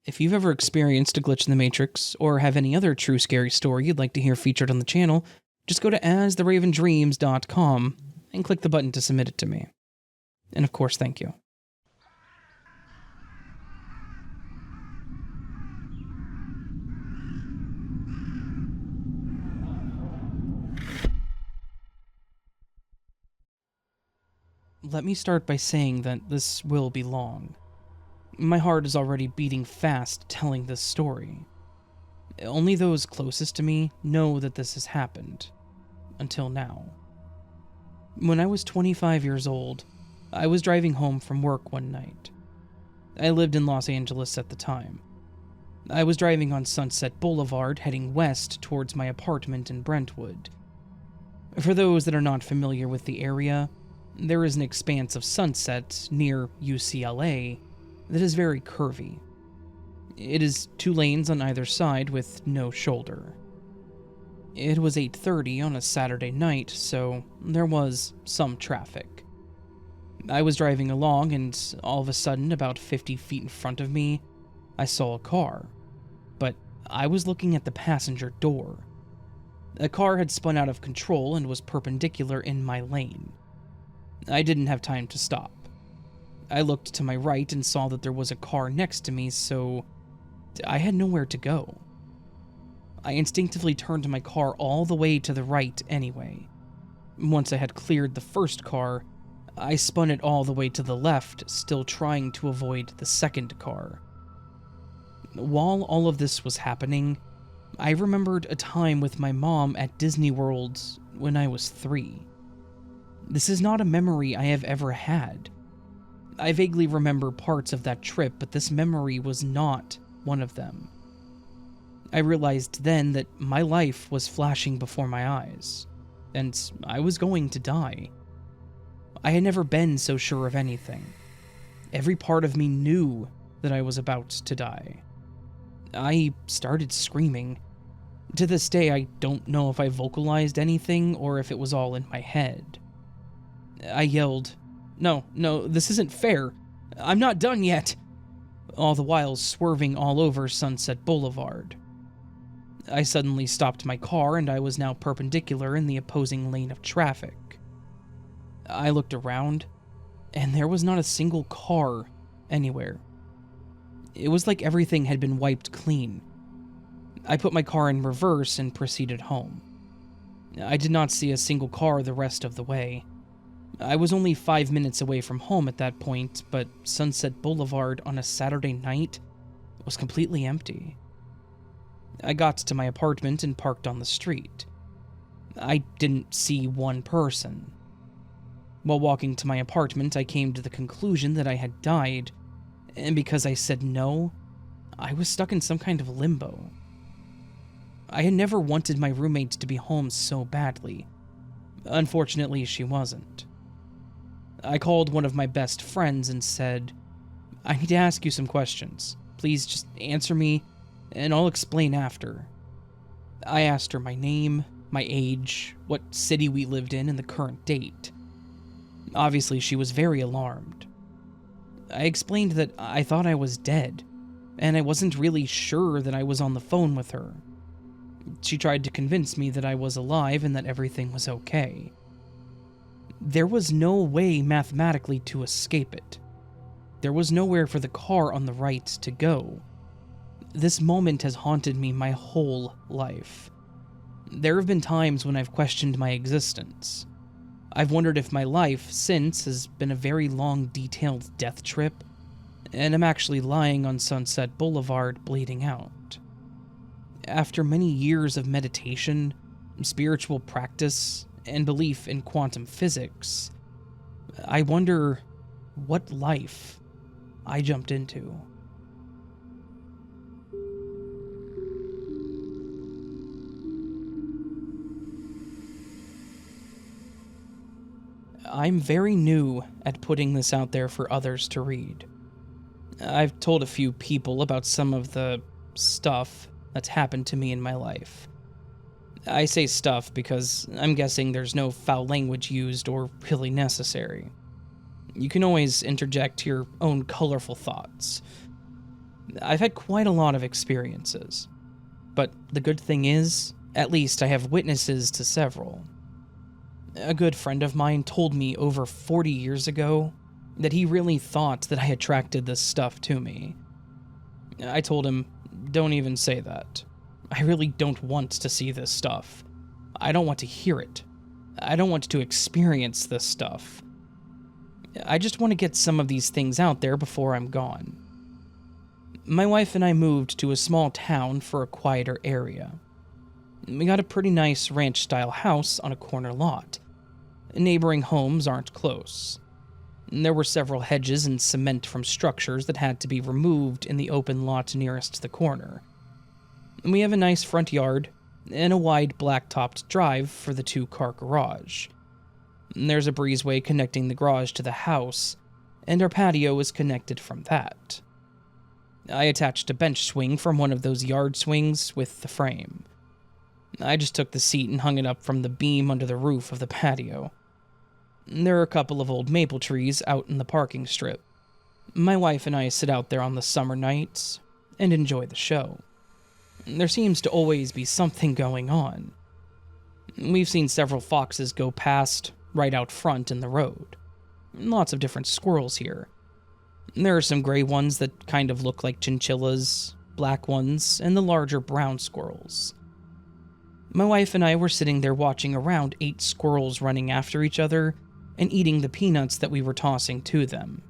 If you've ever experienced a glitch in the Matrix, or have any other true scary story you'd like to hear featured on the channel, just go to astheravendreams.com and click the button to submit it to me. And of course, thank you. Let me start by saying that this will be long. My heart is already beating fast telling this story. Only those closest to me know that this has happened. Until now. When I was 25 years old, I was driving home from work one night. I lived in Los Angeles at the time. I was driving on Sunset Boulevard heading west towards my apartment in Brentwood. For those that are not familiar with the area, there is an expanse of sunset near UCLA that is very curvy. It is 2 lanes on either side with no shoulder. It was 8:30 on a Saturday night, so there was some traffic. I was driving along and all of a sudden, about 50 feet in front of me, I saw a car. But I was looking at the passenger door. A car had spun out of control and was perpendicular in my lane. I didn't have time to stop. I looked to my right and saw that there was a car next to me, so I had nowhere to go. I instinctively turned my car all the way to the right anyway. Once I had cleared the first car, I spun it all the way to the left, still trying to avoid the second car. While all of this was happening, I remembered a time with my mom at Disney World when I was 3. This is not a memory I have ever had. I vaguely remember parts of that trip, but this memory was not one of them. I realized then that my life was flashing before my eyes, and I was going to die. I had never been so sure of anything. Every part of me knew that I was about to die. I started screaming. To this day, I don't know if I vocalized anything or if it was all in my head. I yelled, No, this isn't fair. I'm not done yet. All the while swerving all over Sunset Boulevard. I suddenly stopped my car and I was now perpendicular in the opposing lane of traffic. I looked around, and there was not a single car anywhere. It was like everything had been wiped clean. I put my car in reverse and proceeded home. I did not see a single car the rest of the way. I was only 5 minutes away from home at that point, but Sunset Boulevard on a Saturday night was completely empty. I got to my apartment and parked on the street. I didn't see one person. While walking to my apartment, I came to the conclusion that I had died, and because I said no, I was stuck in some kind of limbo. I had never wanted my roommate to be home so badly. Unfortunately, she wasn't. I called one of my best friends and said, I need to ask you some questions. Please just answer me, and I'll explain after. I asked her my name, my age, what city we lived in, and the current date. Obviously, she was very alarmed. I explained that I thought I was dead, and I wasn't really sure that I was on the phone with her. She tried to convince me that I was alive and that everything was okay. There was no way mathematically to escape it. There was nowhere for the car on the right to go. This moment has haunted me my whole life. There have been times when I've questioned my existence. I've wondered if my life since has been a very long, detailed death trip, and I'm actually lying on Sunset Boulevard bleeding out. After many years of meditation, spiritual practice, and belief in quantum physics, I wonder what life I jumped into. I'm very new at putting this out there for others to read. I've told a few people about some of the stuff that's happened to me in my life. I say stuff because I'm guessing there's no foul language used or really necessary. You can always interject your own colorful thoughts. I've had quite a lot of experiences, but the good thing is, at least I have witnesses to several. A good friend of mine told me over 40 years ago that he really thought that I attracted this stuff to me. I told him, don't even say that. I really don't want to see this stuff. I don't want to hear it. I don't want to experience this stuff. I just want to get some of these things out there before I'm gone. My wife and I moved to a small town for a quieter area. We got a pretty nice ranch-style house on a corner lot. Neighboring homes aren't close. There were several hedges and cement from structures that had to be removed in the open lot nearest the corner. We have a nice front yard and a wide black-topped drive for the two-car garage. There's a breezeway connecting the garage to the house, and our patio is connected from that. I attached a bench swing from one of those yard swings with the frame. I just took the seat and hung it up from the beam under the roof of the patio. There are a couple of old maple trees out in the parking strip. My wife and I sit out there on the summer nights and enjoy the show. There seems to always be something going on. We've seen several foxes go past right out front in the road. Lots of different squirrels here. There are some gray ones that kind of look like chinchillas, black ones, and the larger brown squirrels. My wife and I were sitting there watching around 8 squirrels running after each other and eating the peanuts that we were tossing to them.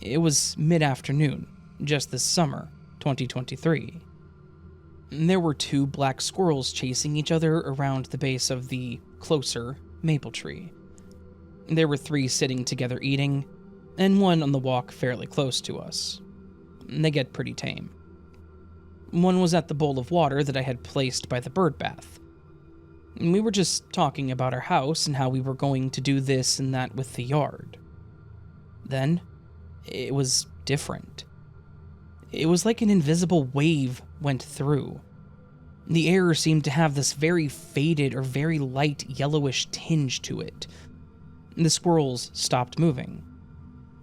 It was mid-afternoon, just this summer, 2023. There were 2 black squirrels chasing each other around the base of the closer maple tree. There were 3 sitting together eating, and 1 on the walk fairly close to us. They get pretty tame. One was at the bowl of water that I had placed by the bird bath. We were just talking about our house and how we were going to do this and that with the yard. Then, it was different. It was like an invisible wave went through. The air seemed to have this very faded or very light yellowish tinge to it. The squirrels stopped moving.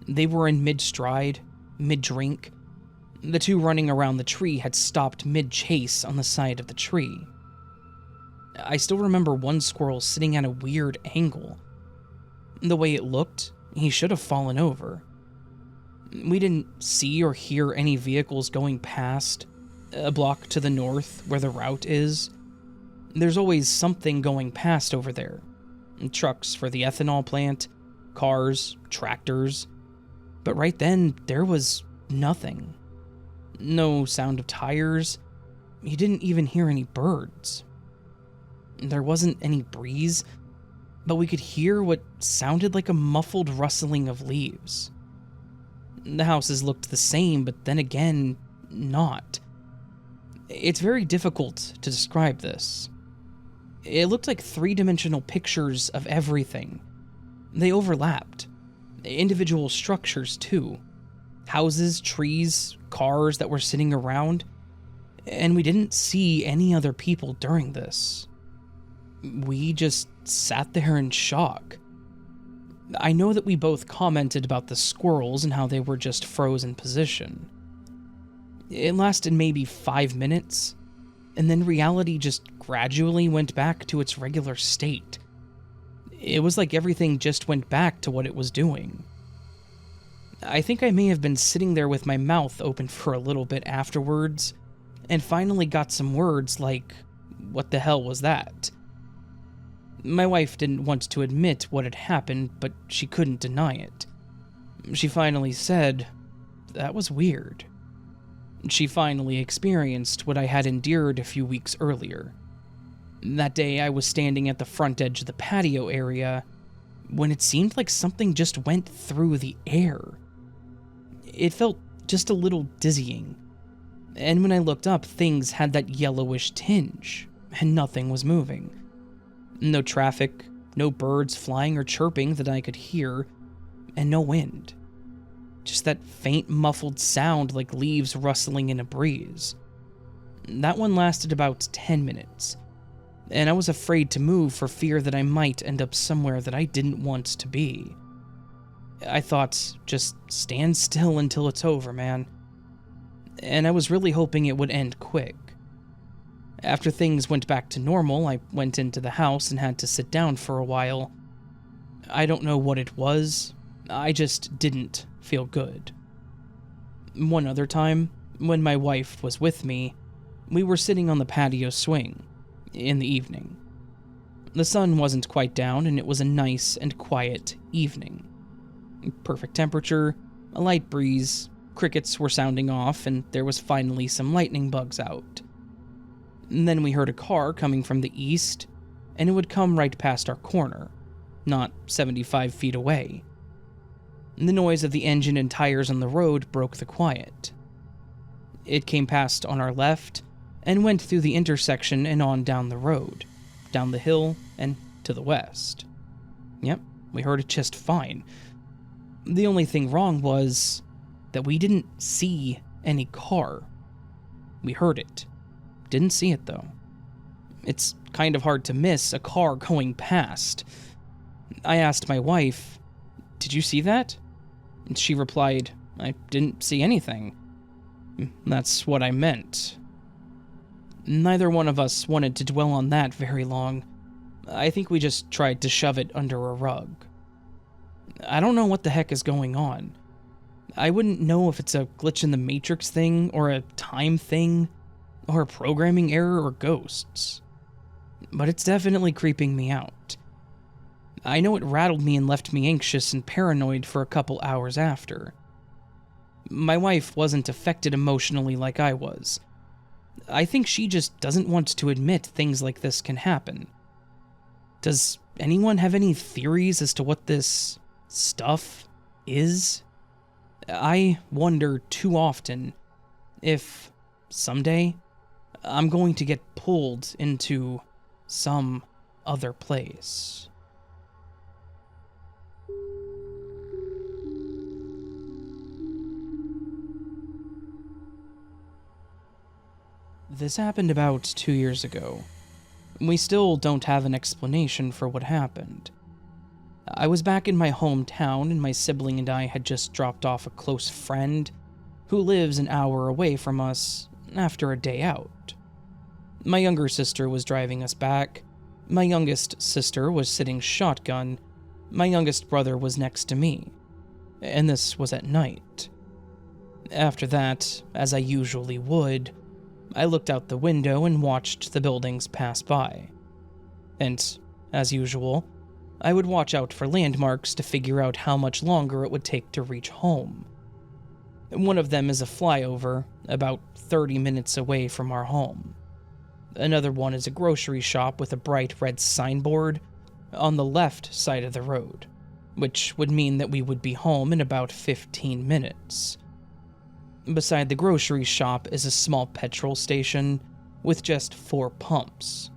They were in mid-stride, mid-drink. The 2 running around the tree had stopped mid-chase on the side of the tree. I still remember one squirrel sitting at a weird angle. The way it looked, he should have fallen over. We didn't see or hear any vehicles going past. A block to the north, where the route is, there's always something going past over there. Trucks for the ethanol plant, cars, tractors. But right then, there was nothing. No sound of tires. You didn't even hear any birds. There wasn't any breeze, but we could hear what sounded like a muffled rustling of leaves. The houses looked the same, but then again, not. It's very difficult to describe this. It looked like 3-dimensional pictures of everything. They overlapped. Individual structures, too. Houses, trees, cars that were sitting around. And we didn't see any other people during this. We just sat there in shock. I know that we both commented about the squirrels and how they were just froze in position. It lasted maybe 5 minutes, and then reality just gradually went back to its regular state. It was like everything just went back to what it was doing. I think I may have been sitting there with my mouth open for a little bit afterwards, and finally got some words like, "What the hell was that?" My wife didn't want to admit what had happened, but she couldn't deny it. She finally said, "That was weird." She finally experienced what I had endured a few weeks earlier. That day, I was standing at the front edge of the patio area when it seemed like something just went through the air. It felt just a little dizzying, and when I looked up, things had that yellowish tinge, and nothing was moving. No traffic, no birds flying or chirping that I could hear, and no wind. Just that faint muffled sound like leaves rustling in a breeze. That one lasted about 10 minutes, and I was afraid to move for fear that I might end up somewhere that I didn't want to be. I thought, just stand still until it's over, man. and I was really hoping it would end quick. After things went back to normal, I went into the house and had to sit down for a while. I don't know what it was, I just didn't feel good. One other time, when my wife was with me, we were sitting on the patio swing in the evening. The sun wasn't quite down and it was a nice and quiet evening. Perfect temperature, a light breeze, crickets were sounding off, and there was finally some lightning bugs out. And then we heard a car coming from the east, and it would come right past our corner, not 75 feet away. The noise of the engine and tires on the road broke the quiet. It came past on our left and went through the intersection and on down the road, down the hill, and to the west. Yep, we heard it just fine. The only thing wrong was that we didn't see any car. We heard it. Didn't see it, though. It's kind of hard to miss a car going past. I asked my wife, "Did you see that?" And she replied, "I didn't see anything." That's what I meant. Neither one of us wanted to dwell on that very long. I think we just tried to shove it under a rug. I don't know what the heck is going on. I wouldn't know if it's a glitch in the Matrix thing, or a time thing, or a programming error, or ghosts. But it's definitely creeping me out. I know it rattled me and left me anxious and paranoid for a couple hours after. My wife wasn't affected emotionally like I was. I think she just doesn't want to admit things like this can happen. Does anyone have any theories as to what this stuff is? I wonder too often if someday I'm going to get pulled into some other place. This happened about 2 years ago. We still don't have an explanation for what happened. I was back in my hometown, and my sibling and I had just dropped off a close friend who lives an hour away from us after a day out. My younger sister was driving us back. My youngest sister was sitting shotgun. My youngest brother was next to me. And this was at night. After that, as I usually would, I looked out the window and watched the buildings pass by. And, as usual, I would watch out for landmarks to figure out how much longer it would take to reach home. One of them is a flyover, about 30 minutes away from our home. Another one is a grocery shop with a bright red signboard on the left side of the road, which would mean that we would be home in about 15 minutes. Beside the grocery shop is a small petrol station with just 4 pumps.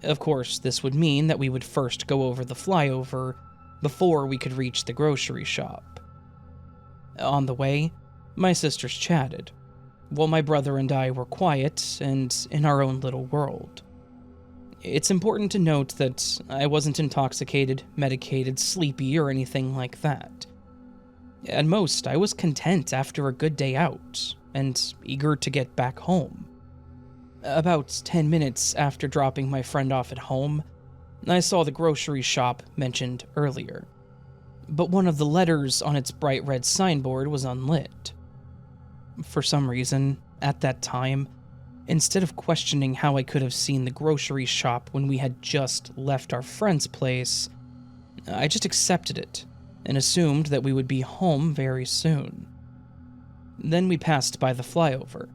Of course, this would mean that we would first go over the flyover before we could reach the grocery shop. On the way, my sisters chatted, while my brother and I were quiet and in our own little world. It's important to note that I wasn't intoxicated, medicated, sleepy, or anything like that. At most, I was content after a good day out, and eager to get back home. About 10 minutes after dropping my friend off at home, I saw the grocery shop mentioned earlier. But one of the letters on its bright red signboard was unlit. For some reason, at that time, instead of questioning how I could have seen the grocery shop when we had just left our friend's place, I just accepted it and assumed that we would be home very soon. Then we passed by the flyover,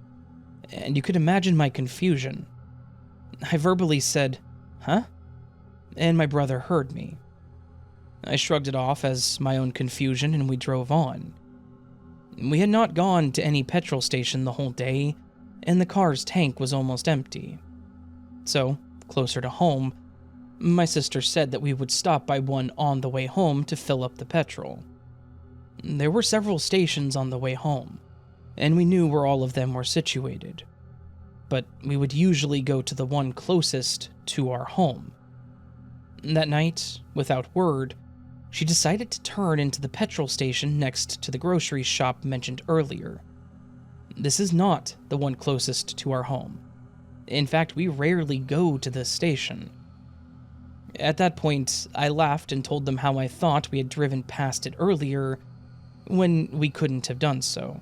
and you could imagine my confusion. I verbally said, "Huh?" and my brother heard me. I shrugged it off as my own confusion, and we drove on. We had not gone to any petrol station the whole day, and the car's tank was almost empty. So, closer to home, my sister said that we would stop by one on the way home to fill up the petrol. There were several stations on the way home, and we knew where all of them were situated. But we would usually go to the one closest to our home. That night, without word, she decided to turn into the petrol station next to the grocery shop mentioned earlier. This is not the one closest to our home. In fact, we rarely go to this station. At that point, I laughed and told them how I thought we had driven past it earlier when we couldn't have done so.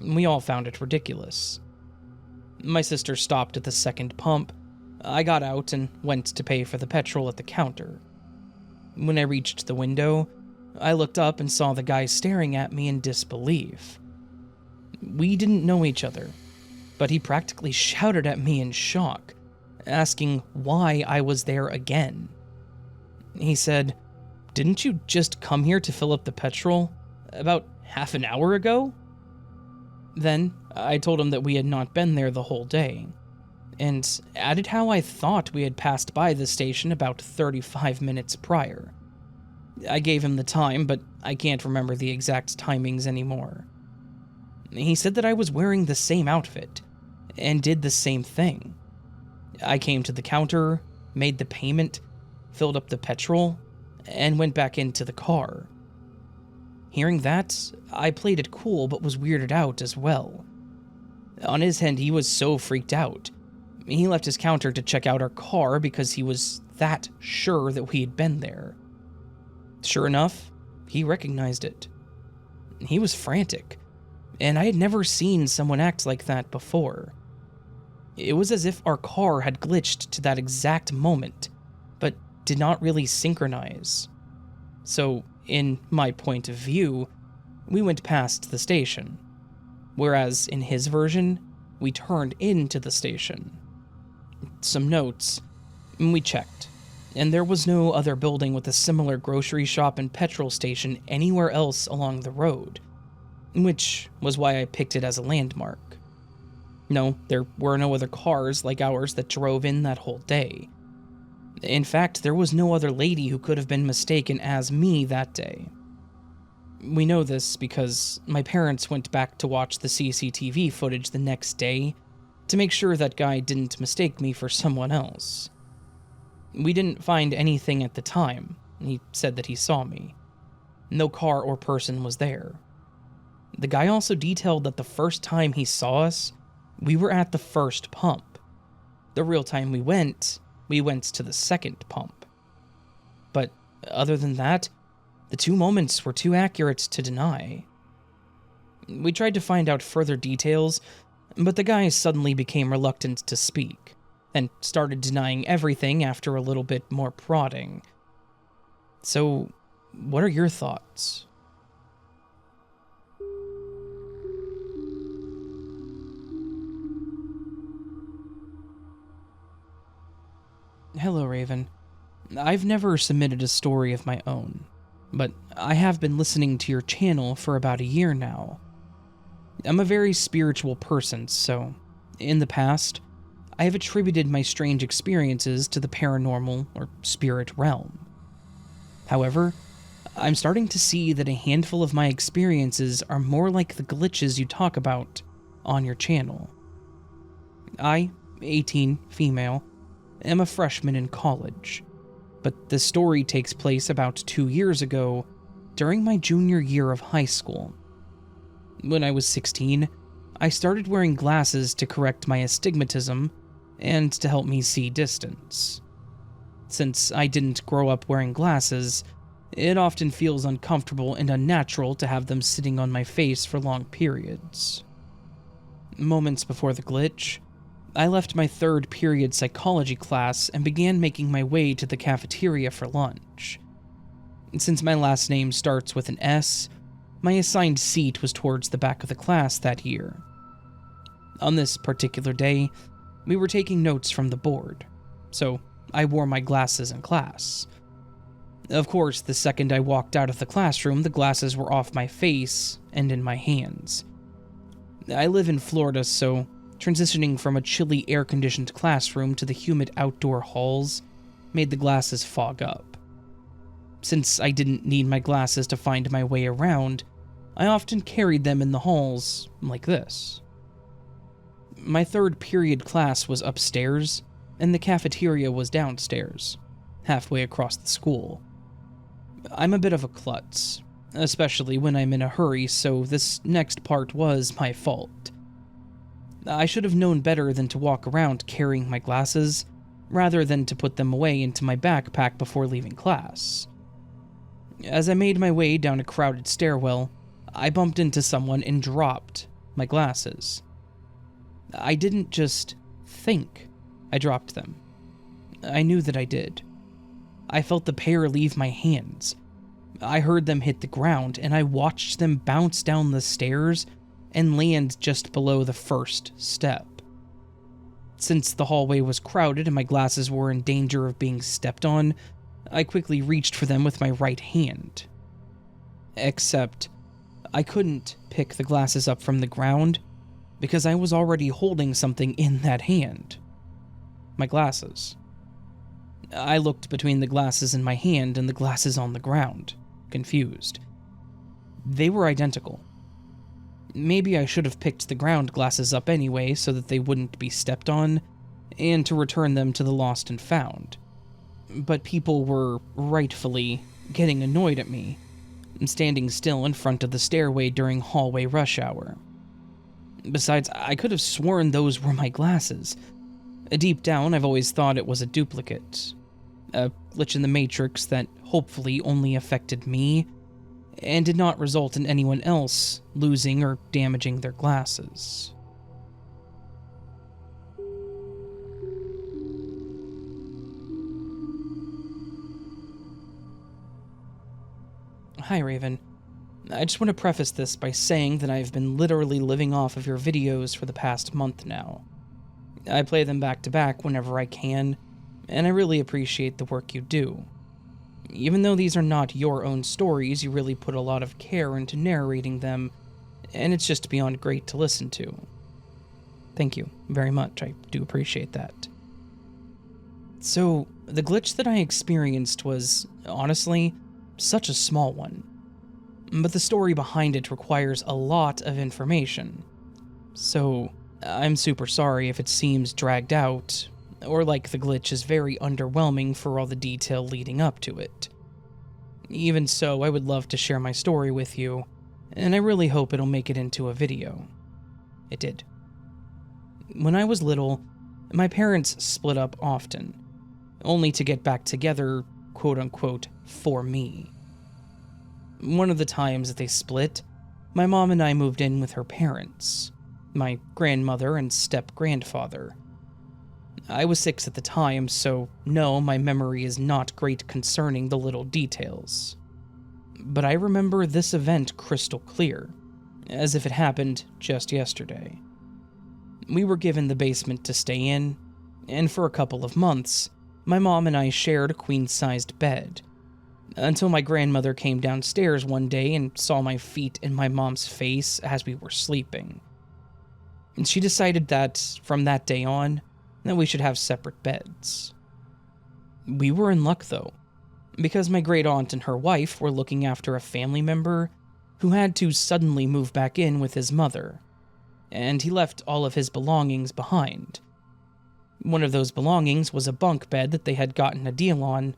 We all found it ridiculous. My sister stopped at the second pump. I got out and went to pay for the petrol at the counter. When I reached the window, I looked up and saw the guy staring at me in disbelief. We didn't know each other, but he practically shouted at me in shock, asking why I was there again. He said, "Didn't you just come here to fill up the petrol about half an hour ago?" Then I told him that we had not been there the whole day, and added how I thought we had passed by the station about 35 minutes prior. I gave him the time, but I can't remember the exact timings anymore. He said that I was wearing the same outfit, and did the same thing. I came to the counter, made the payment, filled up the petrol, and went back into the car. Hearing that, I played it cool but was weirded out as well. On his end, he was so freaked out. He left his counter to check out our car because he was that sure that we had been there. Sure enough, he recognized it. He was frantic, and I had never seen someone act like that before. It was as if our car had glitched to that exact moment, but did not really synchronize. So, in my point of view, we went past the station, whereas in his version, we turned into the station. Some notes. We checked, and there was no other building with a similar grocery shop and petrol station anywhere else along the road, which was why I picked it as a landmark. No, there were no other cars like ours that drove in that whole day. In fact, there was no other lady who could have been mistaken as me that day. We know this because my parents went back to watch the CCTV footage the next day to make sure that guy didn't mistake me for someone else. We didn't find anything at the time. He said that he saw me. No car or person was there. The guy also detailed that the first time he saw us, we were at the first pump. The real time we went to the second pump. But other than that, the two moments were too accurate to deny. We tried to find out further details, but the guy suddenly became reluctant to speak, and started denying everything after a little bit more prodding. So, what are your thoughts? Hello, Raven. I've never submitted a story of my own, but I have been listening to your channel for about a year now. I'm a very spiritual person, so, in the past, I have attributed my strange experiences to the paranormal or spirit realm. However, I'm starting to see that a handful of my experiences are more like the glitches you talk about on your channel. I, 18, female, am a freshman in college, but the story takes place about 2 years ago during my junior year of high school. When I was 16, I started wearing glasses to correct my astigmatism and to help me see distance. Since I didn't grow up wearing glasses, it often feels uncomfortable and unnatural to have them sitting on my face for long periods. Moments before the glitch, I left my third period psychology class and began making my way to the cafeteria for lunch. Since my last name starts with an S, my assigned seat was towards the back of the class that year. On this particular day, we were taking notes from the board, so I wore my glasses in class. Of course, the second I walked out of the classroom, the glasses were off my face and in my hands. I live in Florida, so transitioning from a chilly air-conditioned classroom to the humid outdoor halls made the glasses fog up. Since I didn't need my glasses to find my way around, I often carried them in the halls like this. My third period class was upstairs, and the cafeteria was downstairs, halfway across the school. I'm a bit of a klutz. especially when I'm in a hurry, so this next part was my fault. I should have known better than to walk around carrying my glasses, rather than to put them away into my backpack before leaving class. As I made my way down a crowded stairwell, I bumped into someone and dropped my glasses. I didn't just think I dropped them. I knew that I did. I felt the pair leave my hands. I heard them hit the ground, and I watched them bounce down the stairs and land just below the first step. Since the hallway was crowded and my glasses were in danger of being stepped on, I quickly reached for them with my right hand. Except, I couldn't pick the glasses up from the ground because I was already holding something in that hand. My glasses. I looked between the glasses in my hand and the glasses on the ground, confused. They were identical. Maybe I should have picked the ground glasses up anyway so that they wouldn't be stepped on, and to return them to the lost and found. But people were rightfully getting annoyed at me, standing still in front of the stairway during hallway rush hour. Besides, I could have sworn those were my glasses. Deep down, I've always thought it was a duplicate. A glitch in the Matrix that hopefully only affected me, and did not result in anyone else losing or damaging their glasses. Hi, Raven. I just want to preface this by saying that I've been literally living off of your videos for the past month now. I play them back to back whenever I can, and I really appreciate the work you do. Even though these are not your own stories, you really put a lot of care into narrating them, and it's just beyond great to listen to. Thank you very much, I do appreciate that. So, the glitch that I experienced was, honestly, such a small one. But the story behind it requires a lot of information. So, I'm super sorry if it seems dragged out, or like the glitch is very underwhelming for all the detail leading up to it. Even so, I would love to share my story with you, and I really hope it'll make it into a video. It did. When I was little, my parents split up often, only to get back together, quote-unquote, for me. One of the times that they split, my mom and I moved in with her parents, my grandmother and step-grandfather. I was 6 at the time, so no, my memory is not great concerning the little details. But I remember this event crystal clear, as if it happened just yesterday. We were given the basement to stay in, and for a couple of months, my mom and I shared a queen-sized bed, until my grandmother came downstairs one day and saw my feet in my mom's face as we were sleeping. And she decided that, from that day on, that we should have separate beds. We were in luck, though, because my great-aunt and her wife were looking after a family member who had to suddenly move back in with his mother, and he left all of his belongings behind. One of those belongings was a bunk bed that they had gotten a deal on,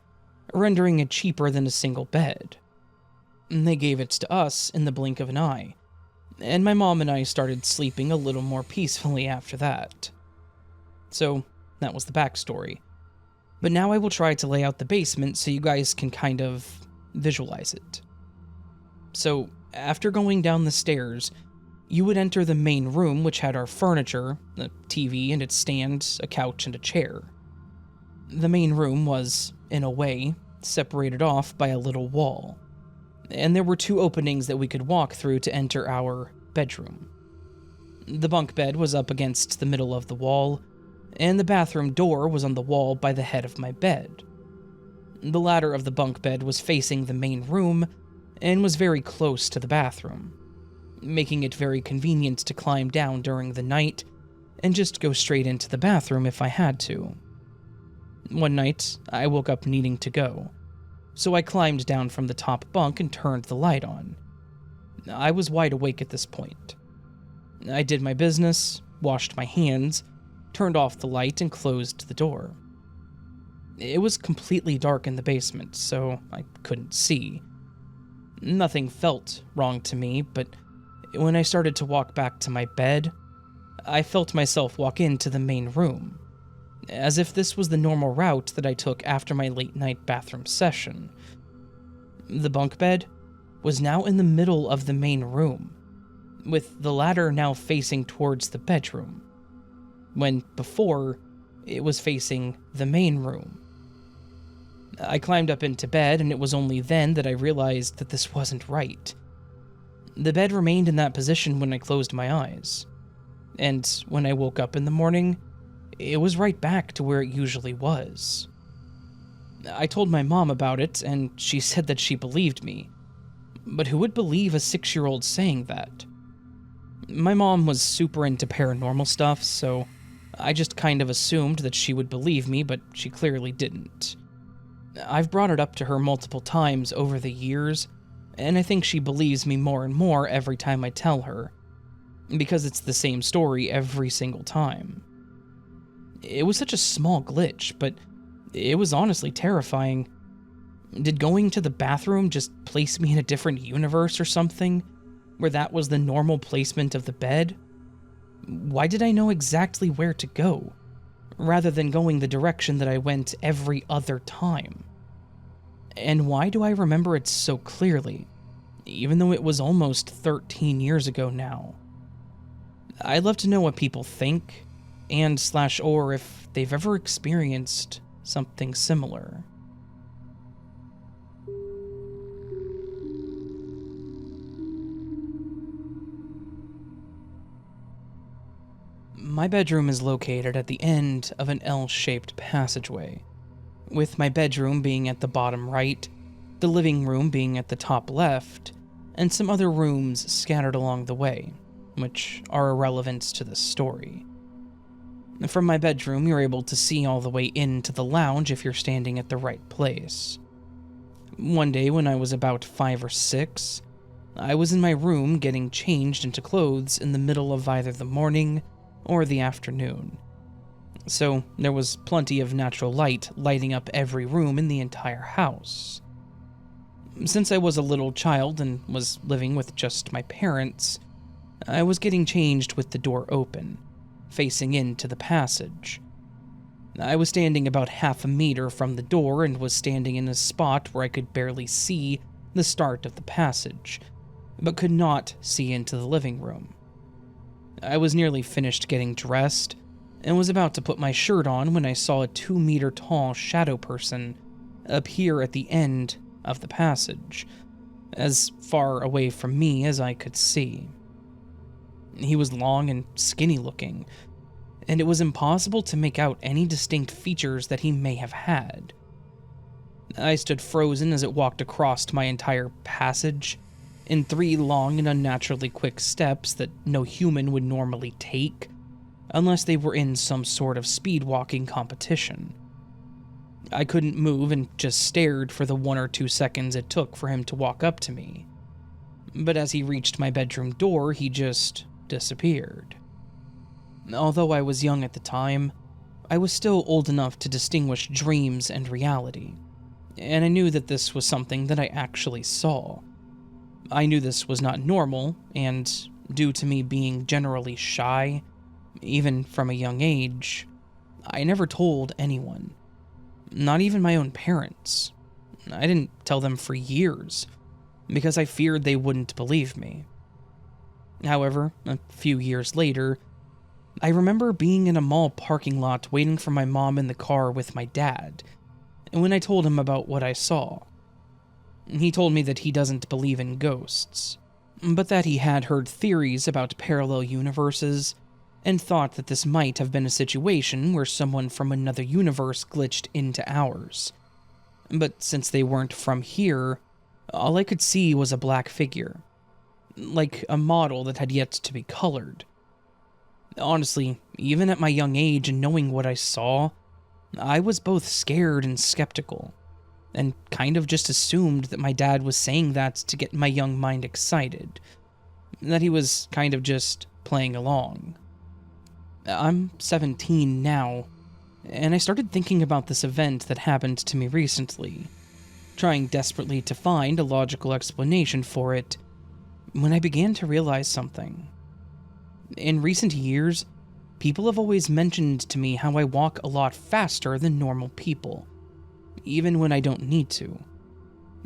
rendering it cheaper than a single bed. They gave it to us in the blink of an eye, and my mom and I started sleeping a little more peacefully after that. So, that was the backstory. But now I will try to lay out the basement so you guys can kind of visualize it. So, after going down the stairs, you would enter the main room, which had our furniture, a TV and its stand, a couch and a chair. The main room was, in a way, separated off by a little wall, and there were 2 openings that we could walk through to enter our bedroom. The bunk bed was up against the middle of the wall, and the bathroom door was on the wall by the head of my bed. The ladder of the bunk bed was facing the main room, and was very close to the bathroom, making it very convenient to climb down during the night and just go straight into the bathroom if I had to. One night, I woke up needing to go, so I climbed down from the top bunk and turned the light on. I was wide awake at this point. I did my business, washed my hands, turned off the light, and closed the door. It was completely dark in the basement, so I couldn't see. Nothing felt wrong to me, but when I started to walk back to my bed, I felt myself walk into the main room, as if this was the normal route that I took after my late-night bathroom session. The bunk bed was now in the middle of the main room, with the ladder now facing towards the bedroom, when before it was facing the main room. I climbed up into bed, and it was only then that I realized that this wasn't right. The bed remained in that position when I closed my eyes, and when I woke up in the morning, it was right back to where it usually was. I told my mom about it, and she said that she believed me. But who would believe a 6-year-old saying that? My mom was super into paranormal stuff, so I just kind of assumed that she would believe me, but she clearly didn't. I've brought it up to her multiple times over the years, and I think she believes me more and more every time I tell her, because it's the same story every single time. It was such a small glitch, but it was honestly terrifying. Did going to the bathroom just place me in a different universe or something, where that was the normal placement of the bed? Why did I know exactly where to go, rather than going the direction that I went every other time? And why do I remember it so clearly, even though it was almost 13 years ago now? I'd love to know what people think, or if they've ever experienced something similar. My bedroom is located at the end of an L-shaped passageway, with my bedroom being at the bottom right, the living room being at the top left, and some other rooms scattered along the way, which are irrelevant to this story. From my bedroom, you're able to see all the way into the lounge if you're standing at the right place. One day when I was about 5 or 6, I was in my room getting changed into clothes in the middle of either the morning or the afternoon. So there was plenty of natural light lighting up every room in the entire house. Since I was a little child and was living with just my parents, I was getting changed with the door open, facing into the passage. I was standing about half a meter from the door and was standing in a spot where I could barely see the start of the passage, but could not see into the living room. I was nearly finished getting dressed and was about to put my shirt on when I saw a 2-meter tall shadow person appear at the end of the passage, as far away from me as I could see. He was long and skinny looking, and it was impossible to make out any distinct features that he may have had. I stood frozen as it walked across my entire passage, in 3 long and unnaturally quick steps that no human would normally take, unless they were in some sort of speed walking competition. I couldn't move and just stared for the 1 or 2 seconds it took for him to walk up to me. But as he reached my bedroom door, he just disappeared. Although I was young at the time, I was still old enough to distinguish dreams and reality, and I knew that this was something that I actually saw. I knew this was not normal, and due to me being generally shy, even from a young age, I never told anyone. Not even my own parents. I didn't tell them for years, because I feared they wouldn't believe me. However, a few years later, I remember being in a mall parking lot waiting for my mom in the car with my dad, and when I told him about what I saw. He told me that he doesn't believe in ghosts, but that he had heard theories about parallel universes and thought that this might have been a situation where someone from another universe glitched into ours. But since they weren't from here, all I could see was a black figure, like a model that had yet to be colored. Honestly, even at my young age and knowing what I saw, I was both scared and skeptical, and kind of just assumed that my dad was saying that to get my young mind excited, that he was kind of just playing along. I'm 17 now, and I started thinking about this event that happened to me recently, trying desperately to find a logical explanation for it, when I began to realize something. In recent years, people have always mentioned to me how I walk a lot faster than normal people, even when I don't need to.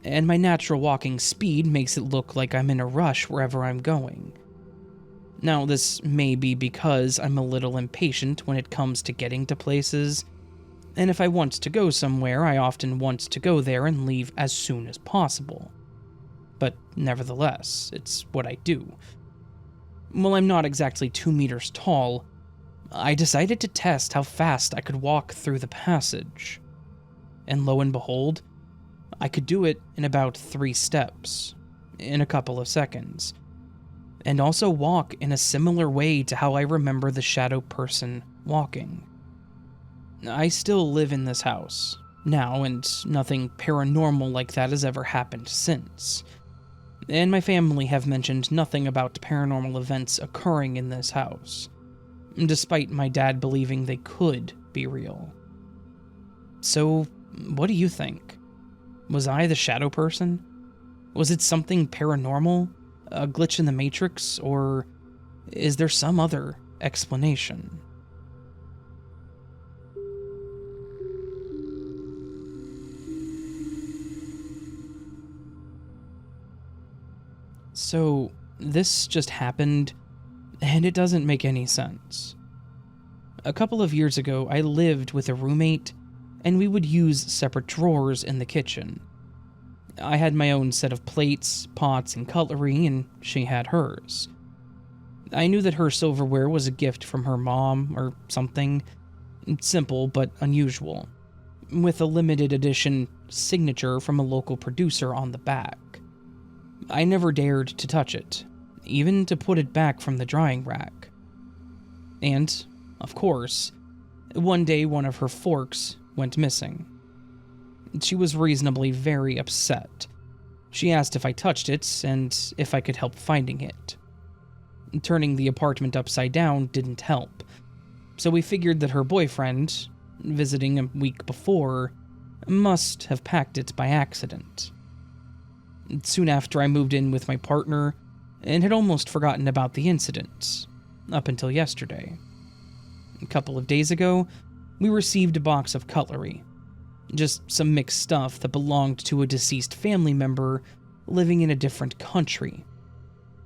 And my natural walking speed makes it look like I'm in a rush wherever I'm going. Now, this may be because I'm a little impatient when it comes to getting to places, and if I want to go somewhere, I often want to go there and leave as soon as possible. But nevertheless, it's what I do. While I'm not exactly 2 meters tall, I decided to test how fast I could walk through the passage. And lo and behold, I could do it in about 3 steps, in a couple of seconds, and also walk in a similar way to how I remember the shadow person walking. I still live in this house now, and nothing paranormal like that has ever happened since. And my family have mentioned nothing about paranormal events occurring in this house, despite my dad believing they could be real. So, what do you think? Was I the shadow person? Was it something paranormal? A glitch in the Matrix? Or is there some other explanation? So, this just happened, and it doesn't make any sense. A couple of years ago, I lived with a roommate, and we would use separate drawers in the kitchen. I had my own set of plates, pots, and cutlery, and she had hers. I knew that her silverware was a gift from her mom or something, simple but unusual, with a limited edition signature from a local producer on the back. I never dared to touch it, even to put it back from the drying rack. And, of course, one day one of her forks went missing. She was reasonably very upset. She asked if I touched it and if I could help finding it. Turning the apartment upside down didn't help, so we figured that her boyfriend, visiting a week before, must have packed it by accident. Soon after, I moved in with my partner and had almost forgotten about the incident, up until yesterday. A couple of days ago, we received a box of cutlery. Just some mixed stuff that belonged to a deceased family member living in a different country.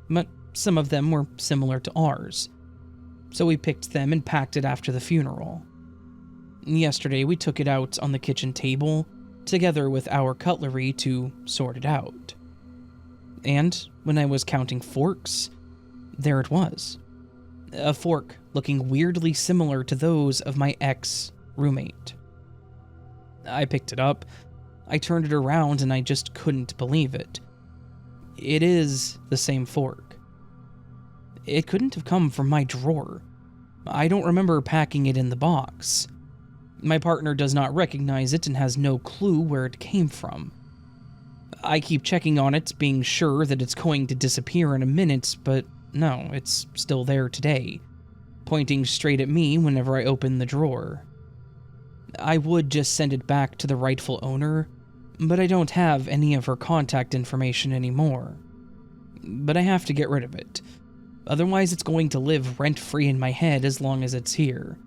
But some of them were similar to ours, so we picked them and packed it after the funeral. Yesterday, we took it out on the kitchen table, together with our cutlery, to sort it out. And when I was counting forks, there it was. A fork looking weirdly similar to those of my ex-roommate. I picked it up, I turned it around, and I just couldn't believe it. It is the same fork. It couldn't have come from my drawer. I don't remember packing it in the box. My partner does not recognize it and has no clue where it came from. I keep checking on it, being sure that it's going to disappear in a minute, but no, it's still there today, pointing straight at me whenever I open the drawer. I would just send it back to the rightful owner, but I don't have any of her contact information anymore. But I have to get rid of it. Otherwise, it's going to live rent-free in my head as long as it's here.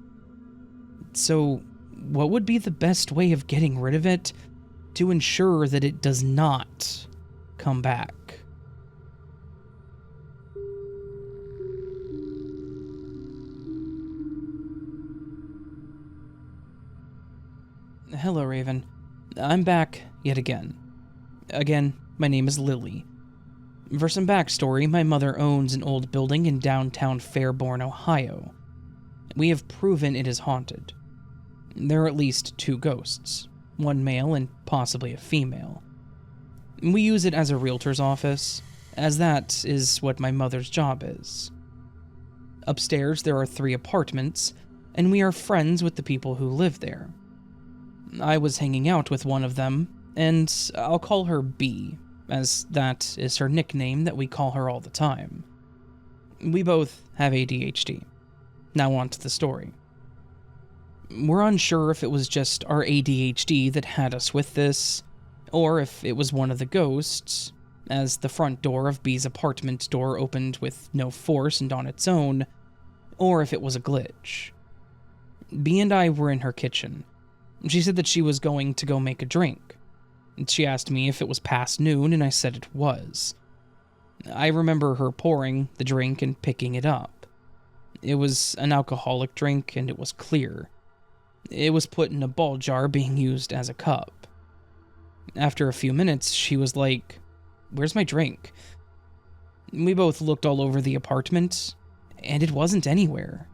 So, what would be the best way of getting rid of it to ensure that it does not come back? Hello, Raven. I'm back yet again. Again, my name is Lily. For some backstory, my mother owns an old building in downtown Fairborn, Ohio. We have proven it is haunted. There are at least 2 ghosts, one male and possibly a female. We use it as a realtor's office, as that is what my mother's job is. Upstairs, there are 3 apartments, and we are friends with the people who live there. I was hanging out with one of them, and I'll call her B, as that is her nickname that we call her all the time. We both have ADHD. Now on to the story. We're unsure if it was just our ADHD that had us with this, or if it was one of the ghosts, as the front door of B's apartment door opened with no force and on its own, or if it was a glitch. B and I were in her kitchen. She said that she was going to go make a drink. She asked me if it was past noon, and I said it was. I remember her pouring the drink and picking it up. It was an alcoholic drink, and it was clear. It was put in a ball jar being used as a cup. After a few minutes, she was like, "Where's my drink?" We both looked all over the apartment, and it wasn't anywhere.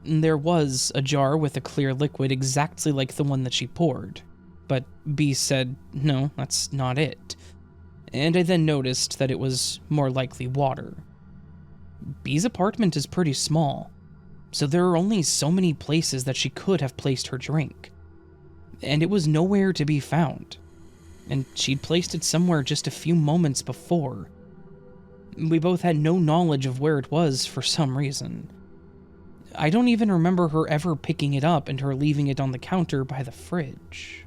There was a jar with a clear liquid exactly like the one that she poured, but B said, no, that's not it. And I then noticed that it was more likely water. B's apartment is pretty small, so there are only so many places that she could have placed her drink. And it was nowhere to be found. And she'd placed it somewhere just a few moments before. We both had no knowledge of where it was for some reason. I don't even remember her ever picking it up and her leaving it on the counter by the fridge.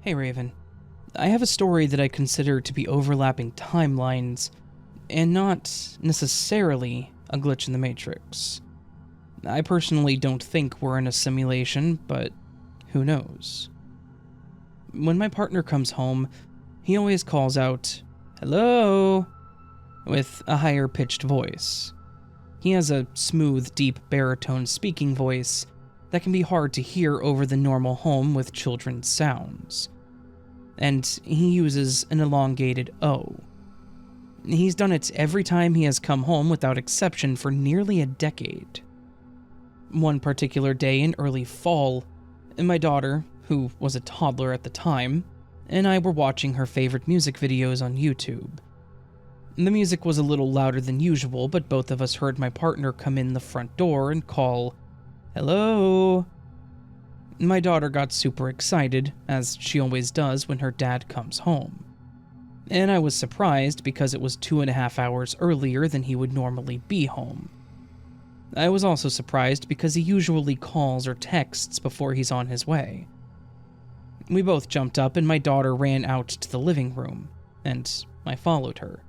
Hey Raven, I have a story that I consider to be overlapping timelines, and not necessarily a glitch in the Matrix. I personally don't think we're in a simulation, but who knows? When my partner comes home, he always calls out, "Hello?" with a higher-pitched voice. He has a smooth, deep baritone speaking voice that can be hard to hear over the normal home with children's sounds. And he uses an elongated O. He's done it every time he has come home without exception for nearly a decade. One particular day in early fall, my daughter, who was a toddler at the time, and I were watching her favorite music videos on YouTube. The music was a little louder than usual, but both of us heard my partner come in the front door and call, "Hello?" My daughter got super excited, as she always does when her dad comes home. And I was surprised because it was 2.5 hours earlier than he would normally be home. I was also surprised because he usually calls or texts before he's on his way. We both jumped up and my daughter ran out to the living room, and I followed her.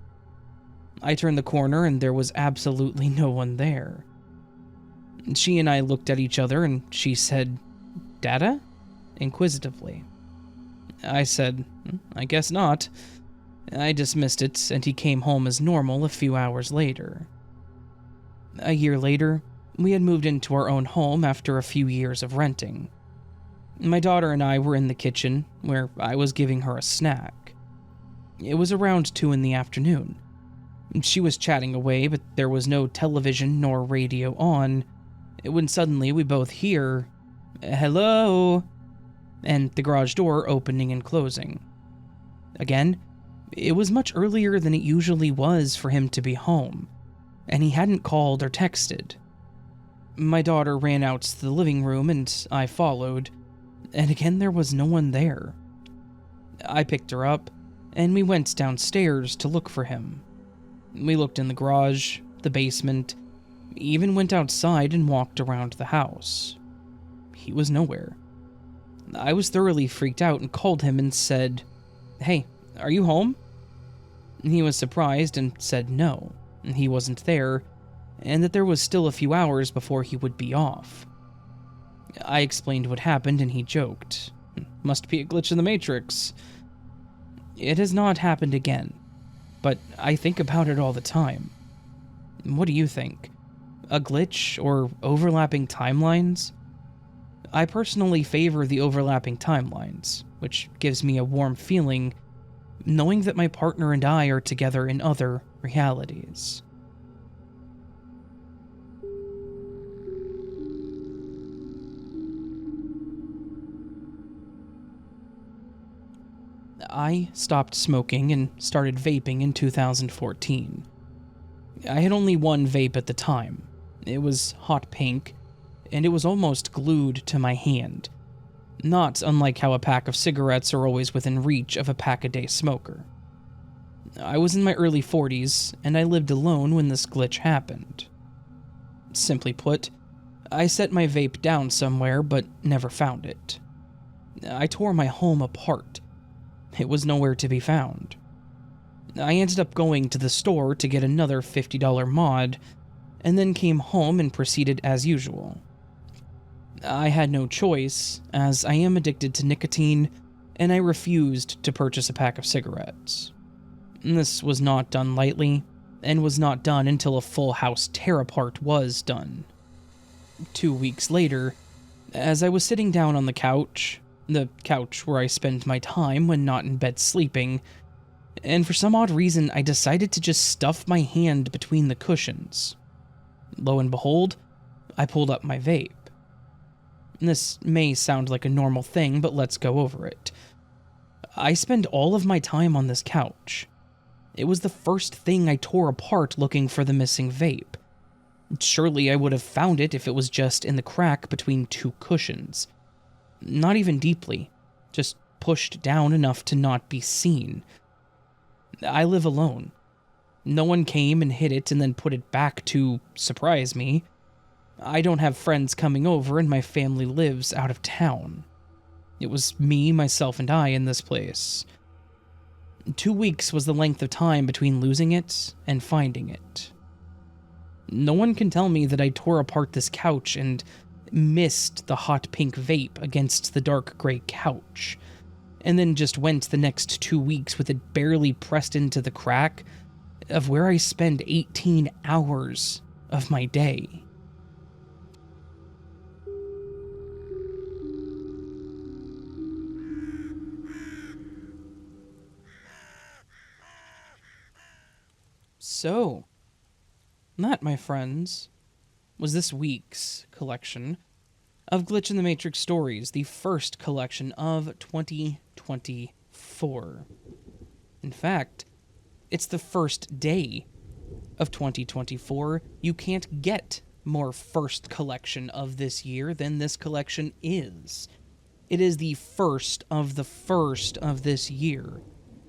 I turned the corner and there was absolutely no one there. She and I looked at each other and she said, "Dada?" inquisitively. I said, "I guess not." I dismissed it and he came home as normal a few hours later. A year later, we had moved into our own home after a few years of renting. My daughter and I were in the kitchen, where I was giving her a snack. It was around 2 in the afternoon. She was chatting away, but there was no television nor radio on, when suddenly we both hear, "Hello?" and the garage door opening and closing. Again, it was much earlier than it usually was for him to be home, and he hadn't called or texted. My daughter ran out to the living room and I followed, and again there was no one there. I picked her up, and we went downstairs to look for him. We looked in the garage, the basement, even went outside and walked around the house. He was nowhere. I was thoroughly freaked out and called him and said, "Hey, are you home?" He was surprised and said no, he wasn't there, and that there was still a few hours before he would be off. I explained what happened and he joked, "Must be a glitch in the Matrix." It has not happened again, but I think about it all the time. What do you think? A glitch or overlapping timelines? I personally favor the overlapping timelines, which gives me a warm feeling knowing that my partner and I are together in other realities. I stopped smoking and started vaping in 2014. I had only one vape at the time. It was hot pink, and it was almost glued to my hand, not unlike how a pack of cigarettes are always within reach of a pack-a-day smoker. I was in my early 40s, and I lived alone when this glitch happened. Simply put, I set my vape down somewhere, but never found it. I tore my home apart. It was nowhere to be found. I ended up going to the store to get another $50 mod, and then came home and proceeded as usual. I had no choice, as I am addicted to nicotine, and I refused to purchase a pack of cigarettes. This was not done lightly, and was not done until a full house tear-apart was done. 2 weeks later, as I was sitting down on the couch where I spend my time when not in bed sleeping, and for some odd reason I decided to just stuff my hand between the cushions. Lo and behold, I pulled up my vape. This may sound like a normal thing, but let's go over it. I spend all of my time on this couch. It was the first thing I tore apart looking for the missing vape. Surely I would have found it if it was just in the crack between two cushions. Not even deeply, just pushed down enough to not be seen. I live alone. No one came and hid it and then put it back to surprise me. I don't have friends coming over, and my family lives out of town. It was me, myself, and I in this place. 2 weeks was the length of time between losing it and finding it. No one can tell me that I tore apart this couch and missed the hot pink vape against the dark gray couch, and then just went the next 2 weeks with it barely pressed into the crack of where I spend 18 hours of my day. So, that, my friends, was this week's collection of Glitch in the Matrix stories, the first collection of 2024. In fact, it's the first day of 2024. You can't get more first collection of this year than this collection is. It is the first of this year,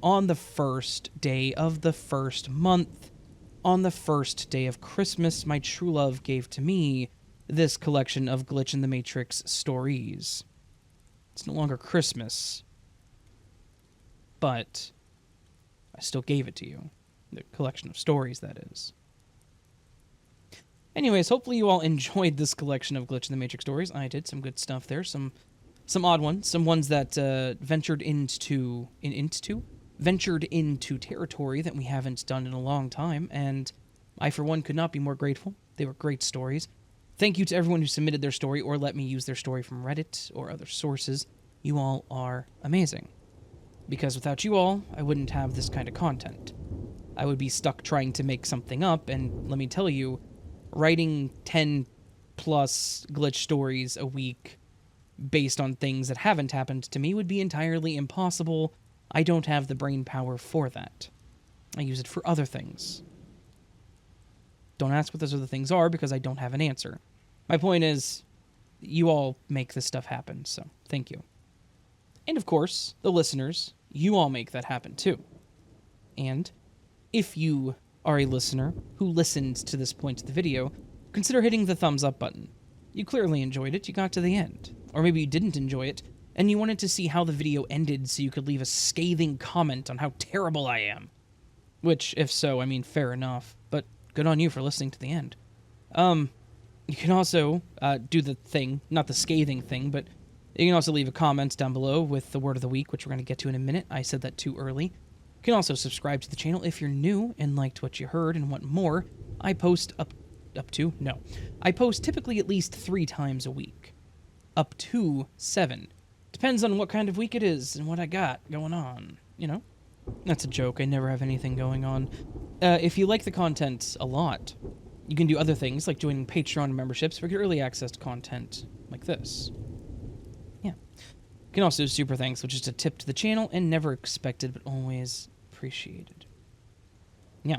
on the first day of the first month. On the first day of Christmas, my true love gave to me this collection of Glitch in the Matrix stories. It's no longer Christmas, but I still gave it to you. The collection of stories, that is. Anyways, hopefully you all enjoyed this collection of Glitch in the Matrix stories. I did some good stuff there, some odd ones, some ones that ventured into territory that we haven't done in a long time, and I, for one, could not be more grateful. They were great stories. Thank you to everyone who submitted their story or let me use their story from Reddit or other sources. You all are amazing. Because without you all, I wouldn't have this kind of content. I would be stuck trying to make something up, and let me tell you, writing 10-plus glitch stories a week based on things that haven't happened to me would be entirely impossible. I don't have the brain power for that. I use it for other things. Don't ask what those other things are, because I don't have an answer. My point is, you all make this stuff happen, so thank you. And of course, the listeners, you all make that happen too. And if you are a listener who listened to this point of the video, consider hitting the thumbs up button. You clearly enjoyed it, you got to the end. Or maybe you didn't enjoy it, and you wanted to see how the video ended so you could leave a scathing comment on how terrible I am. Which, if so, I mean, fair enough, but good on you for listening to the end. You can also do the thing, not the scathing thing, but you can also leave a comment down below with the word of the week, which we're going to get to in a minute. I said that too early. You can also subscribe to the channel if you're new and liked what you heard and want more. I post I post typically at least 3 times a week. Up to 7. Depends on what kind of week it is and what I got going on, you know? That's a joke. I never have anything going on. If you like the content a lot, you can do other things like joining Patreon memberships for early access to content like this. Yeah. You can also do super thanks, which is a tip to the channel and never expected but always appreciated. Yeah.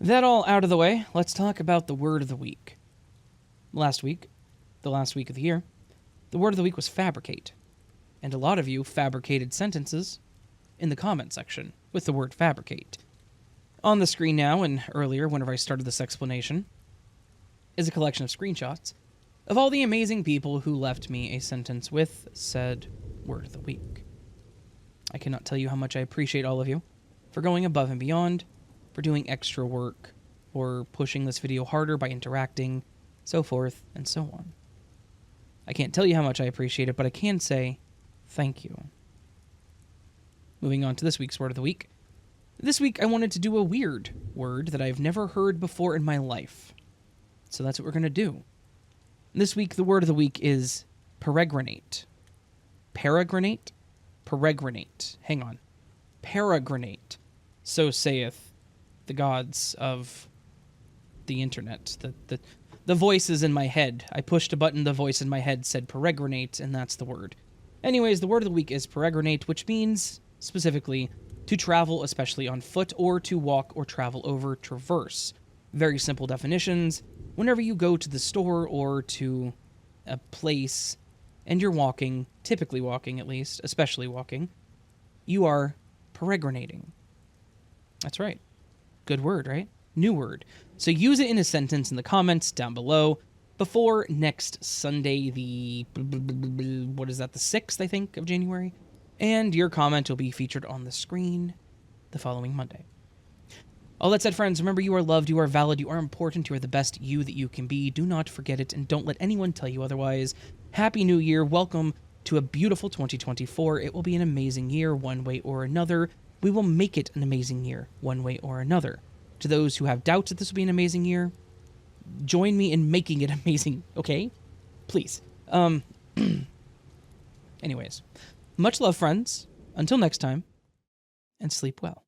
That all out of the way, let's talk about the word of the week. Last week, the last week of the year, the word of the week was fabricate. And a lot of you fabricated sentences in the comment section with the word fabricate. On the screen now, and earlier whenever I started this explanation, is a collection of screenshots of all the amazing people who left me a sentence with said word of the week. I cannot tell you how much I appreciate all of you for going above and beyond, for doing extra work, or pushing this video harder by interacting, so forth and so on. I can't tell you how much I appreciate it, but I can say thank you. Moving on to this week's word of the week. This week I wanted to do a weird word that I've never heard before in my life. So that's what we're going to do. This week the word of the week is peregrinate. Peregrinate? Peregrinate. Hang on. Peregrinate. So saith the gods of the internet. The voices in my head. I pushed a button, the voice in my head said peregrinate, and that's the word. Anyways, the word of the week is peregrinate, which means, specifically, to travel, especially on foot, or to walk or travel over, traverse. Very simple definitions. Whenever you go to the store or to a place and you're walking, typically walking at least, especially walking, you are peregrinating. That's right. Good word, right? New word. So use it in a sentence in the comments down below before next Sunday, the 6th, I think, of January. And your comment will be featured on the screen the following Monday. All that said, friends, remember you are loved, you are valid, you are important, you are the best you that you can be. Do not forget it, and don't let anyone tell you otherwise. Happy New Year. Welcome to a beautiful 2024. It will be an amazing year, one way or another. We will make it an amazing year, one way or another. To those who have doubts that this will be an amazing year, join me in making it amazing, okay? Please. Anyways, much love, friends. Until next time, and sleep well.